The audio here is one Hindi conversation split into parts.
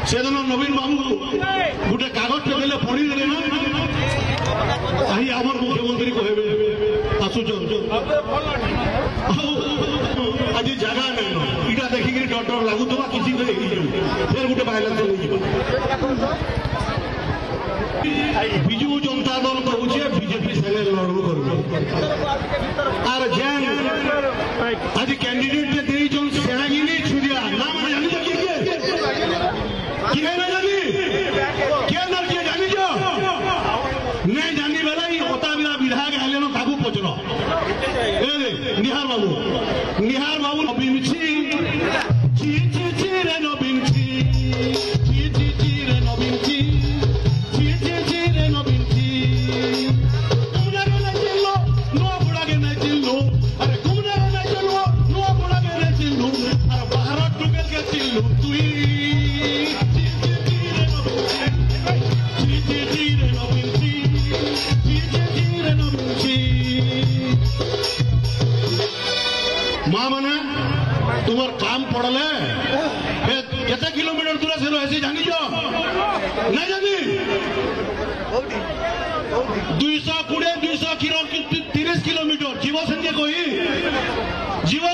সেদিন নবীন বাবু গোটে কাগজটা দেলে পড়িদেলে না তাহি আমার মুখ্যমন্ত্রী কহবে আসুছ আজ জায়গা নেই এটা দেখিকি ডর ডর লাগুথবা কিছু ফের গোটে ভাইলেন্স হয়ে বিজু জনতা দল কହୁছে বিজেপি সাথে লড়বু করবে আর যেন আজ ক্যান্ডিডেট যে দিয়েছেন সেনাগিরি ছুরিয়া নাম জানি তো কি না জানি কে না কে জানি যো नहीं जानी बेला होता विधायक आले ताकू पचर निहार बाबू नवीन रे नवीन रे नवीन रे नवीन नुआ बुढ़ा के नहीं चिल्लो अरे कुमने नहीं चलो नुआ बुढ़ा के नहीं चिल्लो अरे बाहर टुकेल के चिल्लो तुई माँ मैंने तुम्हार काम पड़ले केते किलोमीटर दूर से ऐसे जानी जो नहीं जानी 220-230 किलोमीटर जीव संजय कोई जीव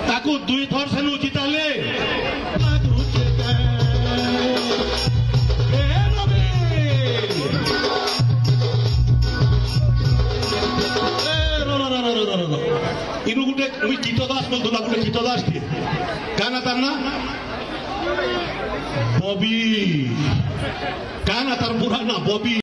ताकू 2 थर से जिताले इनु गुटे गीतदास बोलतो गुटे गीतदास थे क्या तार ना बॉबी क्या तार पूरा ना बॉबी।